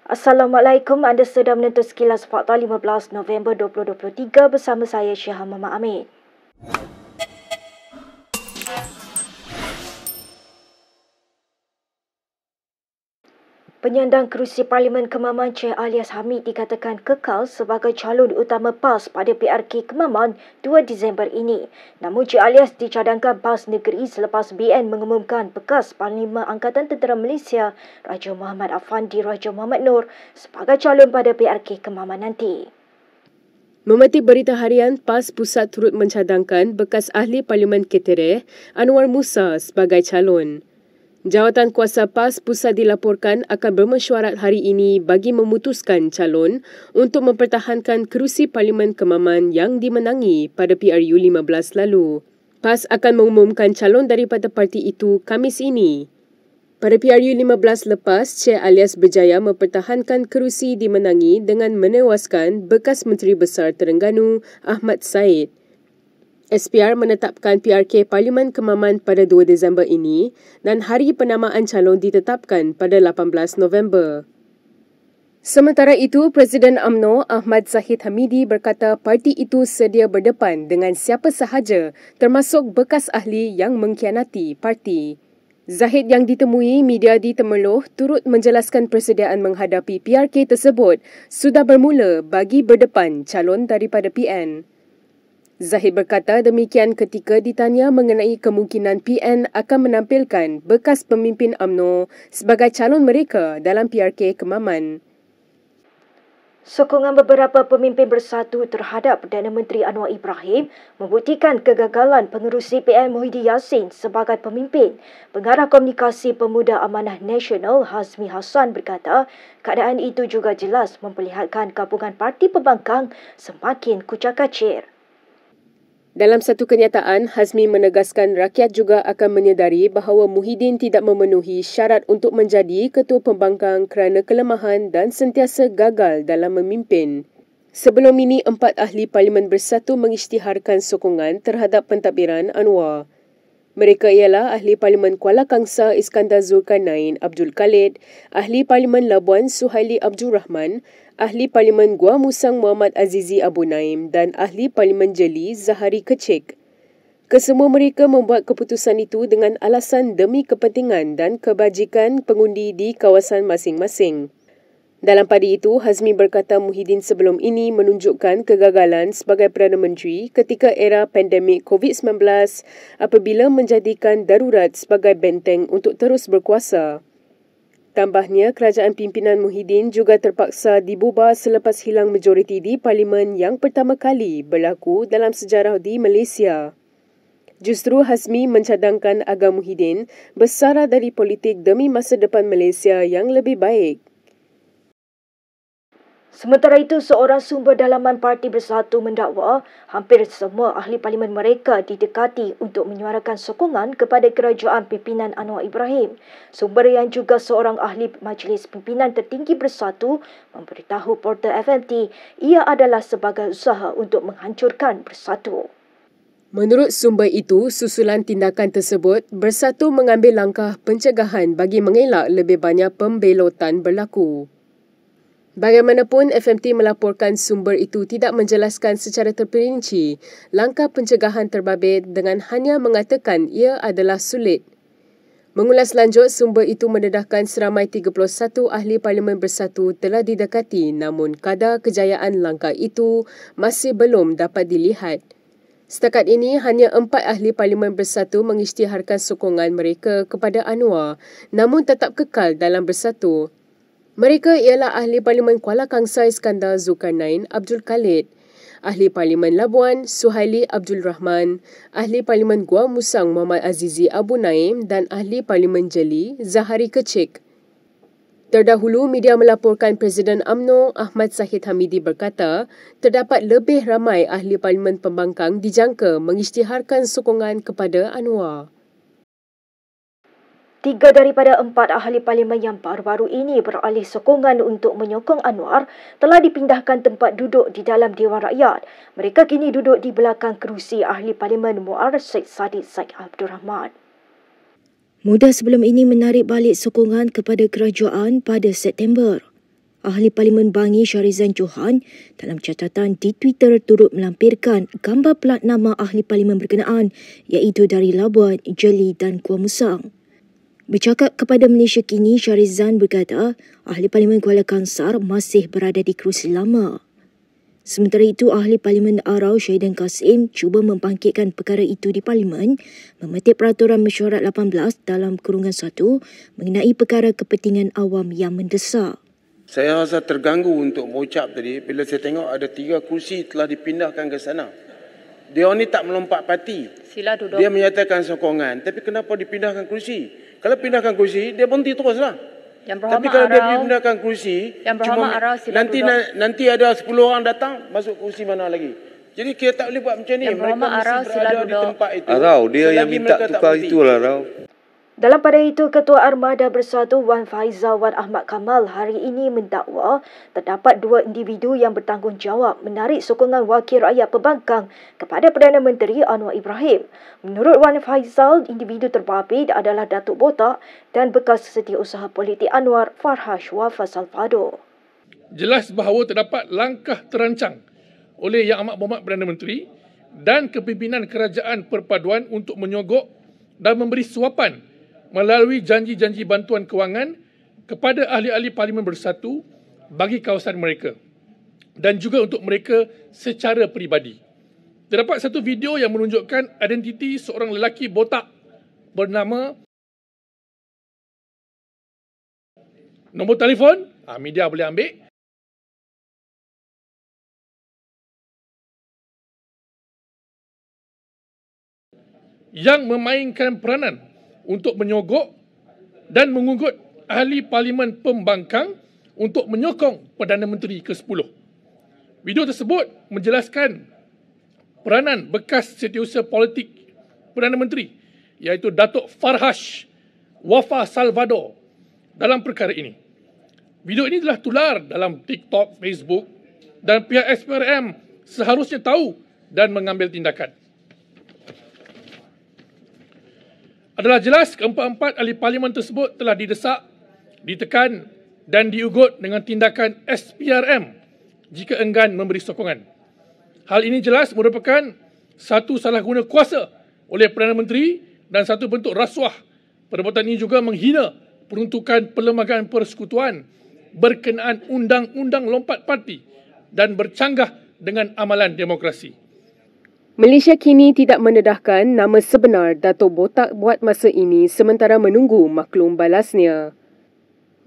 Assalamualaikum, anda sedang menonton Sekilas Fakta 15 November 2023 bersama saya Syaha Mama Amin. Penyandang kerusi Parlimen Kemaman Cik Alias Hamid dikatakan kekal sebagai calon utama PAS pada PRK Kemaman 2 Disember ini. Namun Cik Alias dicadangkan PAS Negeri selepas BN mengumumkan bekas Panglima Angkatan Tentera Malaysia Raja Muhammad Afandi Raja Muhammad Noor sebagai calon pada PRK Kemaman nanti. Memetik berita harian, PAS Pusat turut mencadangkan bekas Ahli Parlimen Ketereh Anwar Musa sebagai calon. Jawatan kuasa PAS Pusat dilaporkan akan bermesyuarat hari ini bagi memutuskan calon untuk mempertahankan kerusi Parlimen Kemaman yang dimenangi pada PRU 15 lalu. PAS akan mengumumkan calon daripada parti itu Khamis ini. Pada PRU 15 lepas, Cik Alias berjaya mempertahankan kerusi dimenangi dengan menewaskan bekas Menteri Besar Terengganu Ahmad Said. SPR menetapkan PRK Parlimen Kemaman pada 2 Disember ini dan hari penamaan calon ditetapkan pada 18 November. Sementara itu, Presiden UMNO Ahmad Zahid Hamidi berkata parti itu sedia berdepan dengan siapa sahaja termasuk bekas ahli yang mengkhianati parti. Zahid yang ditemui media di Temerloh turut menjelaskan persediaan menghadapi PRK tersebut sudah bermula bagi berdepan calon daripada PN. Zahid berkata demikian ketika ditanya mengenai kemungkinan PN akan menampilkan bekas pemimpin UMNO sebagai calon mereka dalam PRK Kemaman. Sokongan beberapa pemimpin bersatu terhadap Perdana Menteri Anwar Ibrahim membuktikan kegagalan pengerusi PN Muhyiddin Yassin sebagai pemimpin. Pengarah Komunikasi Pemuda Amanah Nasional Hazmi Hassan berkata, keadaan itu juga jelas memperlihatkan gabungan parti pembangkang semakin kucak-kacir. Dalam satu kenyataan, Hazmi menegaskan rakyat juga akan menyedari bahawa Muhyiddin tidak memenuhi syarat untuk menjadi ketua pembangkang kerana kelemahan dan sentiasa gagal dalam memimpin. Sebelum ini, 4 ahli Parlimen Bersatu mengisytiharkan sokongan terhadap pentadbiran Anwar. Mereka ialah Ahli Parlimen Kuala Kangsar Iskandar Zulkarnain Abdul Khalid, Ahli Parlimen Labuan Suhaili Abdul Rahman, Ahli Parlimen Gua Musang Muhammad Azizi Abu Naim dan Ahli Parlimen Jeli Zahari Kecik. Kesemua mereka membuat keputusan itu dengan alasan demi kepentingan dan kebajikan pengundi di kawasan masing-masing. Dalam pada itu, Hazmi berkata Muhyiddin sebelum ini menunjukkan kegagalan sebagai Perdana Menteri ketika era pandemik COVID-19 apabila menjadikan darurat sebagai benteng untuk terus berkuasa. Tambahnya, kerajaan pimpinan Muhyiddin juga terpaksa dibubar selepas hilang majoriti di Parlimen yang pertama kali berlaku dalam sejarah di Malaysia. Justru Hazmi mencadangkan agar Muhyiddin bersara dari politik demi masa depan Malaysia yang lebih baik. Sementara itu, seorang sumber dalaman Parti Bersatu mendakwa hampir semua ahli parlimen mereka didekati untuk menyuarakan sokongan kepada kerajaan pimpinan Anwar Ibrahim. Sumber yang juga seorang ahli Majlis Pimpinan Tertinggi Bersatu memberitahu portal FMT ia adalah sebagai usaha untuk menghancurkan Bersatu. Menurut sumber itu, susulan tindakan tersebut, Bersatu mengambil langkah pencegahan bagi mengelak lebih banyak pembelotan berlaku. Bagaimanapun, FMT melaporkan sumber itu tidak menjelaskan secara terperinci langkah pencegahan terbabit dengan hanya mengatakan ia adalah sulit. Mengulas lanjut, sumber itu mendedahkan seramai 31 ahli Parlimen Bersatu telah didekati namun kadar kejayaan langkah itu masih belum dapat dilihat. Setakat ini, hanya 4 ahli Parlimen Bersatu mengisytiharkan sokongan mereka kepada Anwar namun tetap kekal dalam Bersatu. Mereka ialah Ahli Parlimen Kuala Kangsar Iskandar Zulkarnain Abdul Khalid, Ahli Parlimen Labuan Suhaili Abdul Rahman, Ahli Parlimen Gua Musang Muhammad Azizi Abu Naim dan Ahli Parlimen Jeli Zahari Kecik. Terdahulu, media melaporkan Presiden UMNO Ahmad Zahid Hamidi berkata terdapat lebih ramai Ahli Parlimen pembangkang dijangka mengisytiharkan sokongan kepada Anwar. 3 daripada 4 ahli parlimen yang baru-baru ini beralih sokongan untuk menyokong Anwar telah dipindahkan tempat duduk di dalam Dewan Rakyat. Mereka kini duduk di belakang kerusi ahli parlimen Muar Syed Saddiq Syed Abdul Rahman. Muda sebelum ini menarik balik sokongan kepada kerajaan pada September. Ahli Parlimen Bangi Shahrizan Johan dalam catatan di Twitter turut melampirkan gambar plat nama ahli parlimen berkenaan iaitu dari Labuan, Jeli dan Kuala Musang. Bercakap kepada Malaysia Kini, Shahrizan berkata ahli parlimen Kuala Kangsar masih berada di kerusi lama. Sementara itu, ahli Parlimen Arau Syahidan Kasim cuba membangkitkan perkara itu di Parlimen memetik Peraturan Mesyuarat 18 dalam kurungan 1 mengenai perkara kepentingan awam yang mendesak. Saya rasa terganggu untuk mengucap tadi bila saya tengok ada 3 kursi telah dipindahkan ke sana. Dia ni tak melompat parti. Sila duduk. Dia menyatakan sokongan, tapi kenapa dipindahkan kursi? Kalau pindahkan kursi, dia berhenti teruslah. Yang berhormat Tapi kalau dia Arau, pindahkan kursi, Yang berhormat Arau, sila nanti ada 10 orang datang, masuk kursi mana lagi. Jadi kita tak boleh buat macam ni. Yang berhormat Arau, sila berada di duduk. tempat itu. Arau, dia yang selagi minta mereka tak tukar berhenti. itulah Arau. Dalam pada itu, Ketua Armada Bersatu Wan Faizal Wan Ahmad Kamal hari ini mendakwa terdapat 2 individu yang bertanggungjawab menarik sokongan wakil rakyat pembangkang kepada Perdana Menteri Anwar Ibrahim. Menurut Wan Faizal, individu terbabit adalah Datuk Botak dan bekas setiausaha politik Anwar Farhash Wafa Salvador. Jelas bahawa terdapat langkah terancang oleh Yang Amat Berhormat Perdana Menteri dan kepimpinan Kerajaan Perpaduan untuk menyogok dan memberi suapan melalui janji-janji bantuan kewangan kepada ahli-ahli Parlimen Bersatu bagi kawasan mereka dan juga untuk mereka secara peribadi. Terdapat satu video yang menunjukkan identiti seorang lelaki botak bernama nombor telefon, media boleh ambil, yang memainkan peranan untuk menyogok dan mengugut ahli Parlimen Pembangkang untuk menyokong Perdana Menteri ke-10. Video tersebut menjelaskan peranan bekas setiausaha politik Perdana Menteri iaitu Datuk Farhash Wafa Salvador dalam perkara ini. Video ini telah tular dalam TikTok, Facebook dan pihak SPRM seharusnya tahu dan mengambil tindakan. Adalah jelas keempat-empat ahli parlimen tersebut telah didesak, ditekan dan diugut dengan tindakan SPRM jika enggan memberi sokongan. Hal ini jelas merupakan satu salah guna kuasa oleh Perdana Menteri dan satu bentuk rasuah. Perbuatan ini juga menghina peruntukan Perlembagaan Persekutuan berkenaan undang-undang lompat parti dan bercanggah dengan amalan demokrasi. Malaysia Kini tidak mendedahkan nama sebenar Datuk Botak buat masa ini sementara menunggu maklum balasnya.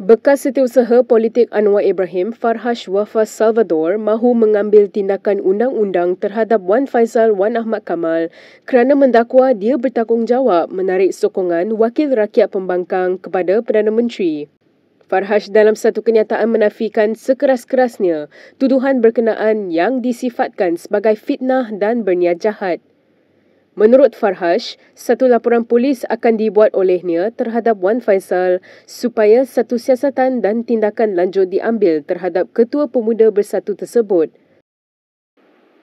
Bekas setiausaha politik Anwar Ibrahim, Farhash Wafa Salvador mahu mengambil tindakan undang-undang terhadap Wan Faizal Wan Ahmad Kamal kerana mendakwa dia bertanggungjawab menarik sokongan wakil rakyat pembangkang kepada Perdana Menteri. Farhash dalam satu kenyataan menafikan sekeras-kerasnya tuduhan berkenaan yang disifatkan sebagai fitnah dan berniat jahat. Menurut Farhash, satu laporan polis akan dibuat olehnya terhadap Wan Faizal supaya satu siasatan dan tindakan lanjut diambil terhadap Ketua Pemuda Bersatu tersebut.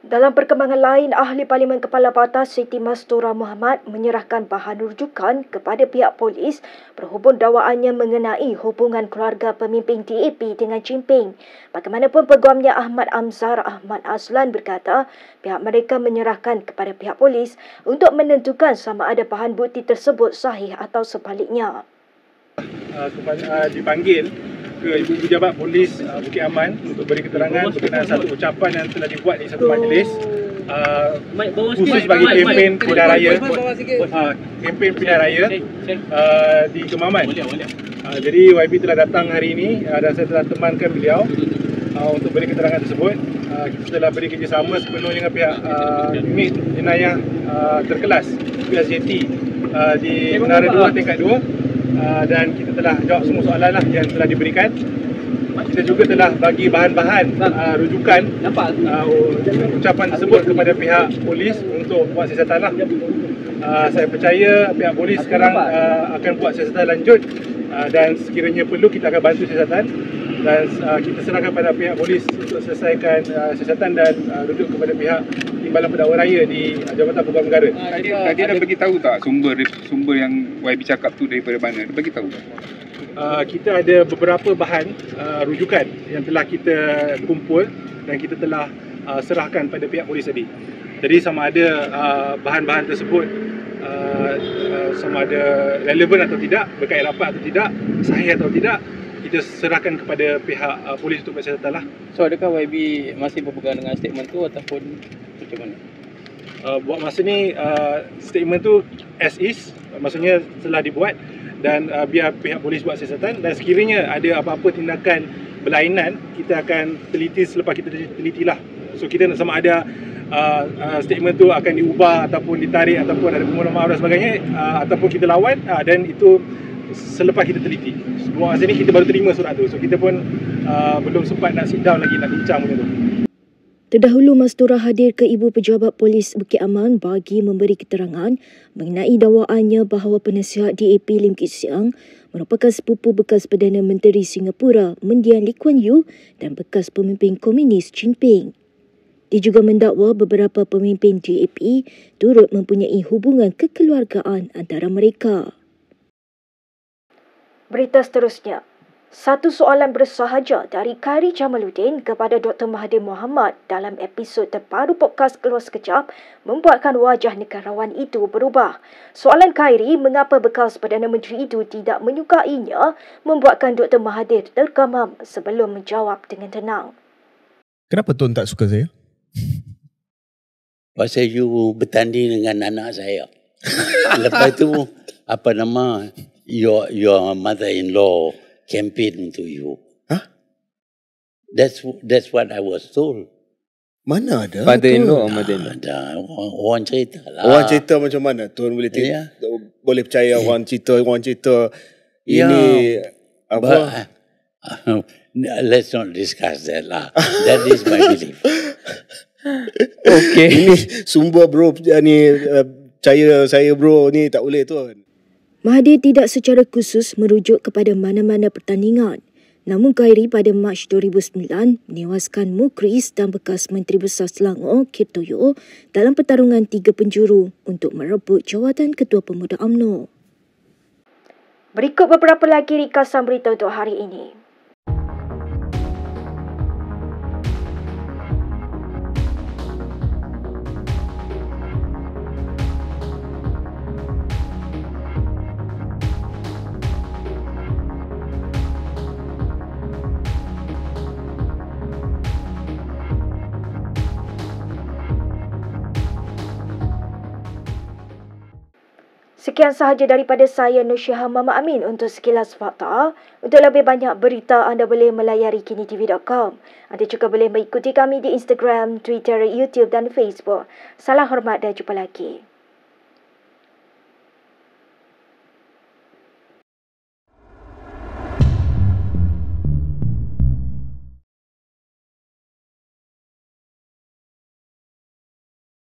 Dalam perkembangan lain, Ahli Parlimen Kepala Batas Siti Mastura Muhammad menyerahkan bahan rujukan kepada pihak polis berhubung dakwaannya mengenai hubungan keluarga pemimpin DAP dengan Jinping. Bagaimanapun peguamnya Ahmad Amzar Ahmad Azlan berkata pihak mereka menyerahkan kepada pihak polis untuk menentukan sama ada bahan bukti tersebut sahih atau sebaliknya. Dipanggil ke Ibu Pejabat Polis Bukit Aman untuk beri keterangan berkenaan satu ucapan yang telah dibuat di satu majlis khusus bagi kempen pilihan raya di Kemaman. Jadi YB telah datang hari ini dan saya telah temankan beliau untuk beri keterangan tersebut. Kita telah beri kerjasama sepenuhnya dengan pihak unit jenayah terkelas PSJT di Menara 2 tingkat 2. Dan kita telah jawab semua soalan yang telah diberikan. Kita juga telah bagi bahan-bahan rujukan ucapan tersebut kepada pihak polis untuk buat siasatan. Saya percaya pihak polis sekarang akan buat siasatan lanjut dan sekiranya perlu kita akan bantu siasatan dan kita serahkan pada pihak polis untuk selesaikan siasatan dan rujuk kepada pihak Timbalan Pendakwa Raya di Jabatan Peguam Negara. Tadi dah bagi tahu tak sumber yang YB cakap tu daripada mana? Dia bagi tahu tak? kita ada beberapa bahan rujukan yang telah kita kumpul dan kita telah serahkan pada pihak polis tadi. Jadi sama ada bahan-bahan tersebut sama ada relevan atau tidak, berkait rapat atau tidak, sahih atau tidak, kita serahkan kepada pihak polis untuk bersiasatan lah. So adakah YB masih berpegang dengan statement tu ataupun macam mana? Buat masa ni statement tu as is, maksudnya telah dibuat dan biar pihak polis buat siasatan, dan sekiranya ada apa-apa tindakan berlainan, kita akan teliti selepas kita telitilah. So kita nak sama ada statement tu akan diubah ataupun ditarik ataupun ada permohonan maaf dan sebagainya, ataupun kita lawan, dan itu selepas kita teliti. Buat masa ni kita baru terima surat tu, so kita pun belum sempat nak sit down lagi nak bincang benda tu. Terdahulu, Mastura hadir ke Ibu Pejabat Polis Bukit Aman bagi memberi keterangan mengenai dakwaannya bahawa penasihat DAP Lim Kit Siang merupakan sepupu bekas Perdana Menteri Singapura Mendiang Lee Kuan Yew dan bekas pemimpin komunis Jinping. Dia juga mendakwa beberapa pemimpin DAP turut mempunyai hubungan kekeluargaan antara mereka. Berita seterusnya. Satu soalan bersahaja dari Khairi Jamaluddin kepada Dr. Mahathir Mohamad dalam episod terbaru podcast Keluar Sekejap membuatkan wajah negarawan itu berubah. Soalan Khairi mengapa bekas Perdana Menteri itu tidak menyukainya membuatkan Dr. Mahathir tergamam sebelum menjawab dengan tenang. Kenapa Tun tak suka saya? Pasal you bertanding dengan anak saya. Lepas tu, your mother-in-law campaign to you. Huh? That's what I was told. Mana ada? Father-in-law atau mother-in-law? Ada. Orang cerita lah. Orang cerita macam mana? Tuan boleh boleh percaya orang cerita ini apa? Let's not discuss that lah. That is my belief. Okay. Ini sumber bro, ni percaya saya bro, ni tak boleh tuan. Mahathir tidak secara khusus merujuk kepada mana-mana pertandingan. Namun Khairi pada Mac 2009 menewaskan Mukhris dan bekas Menteri Besar Selangor Kip Toyo dalam pertarungan 3 penjuru untuk merebut jawatan Ketua Pemuda UMNO. Berikut beberapa lagi ringkasan berita untuk hari ini. Sekian sahaja daripada saya, Nur Syihah Mama Amin untuk Sekilas Fakta. Untuk lebih banyak berita, anda boleh melayari kinitv.com. Anda juga boleh mengikuti kami di Instagram, Twitter, YouTube dan Facebook. Salam hormat dan jumpa lagi.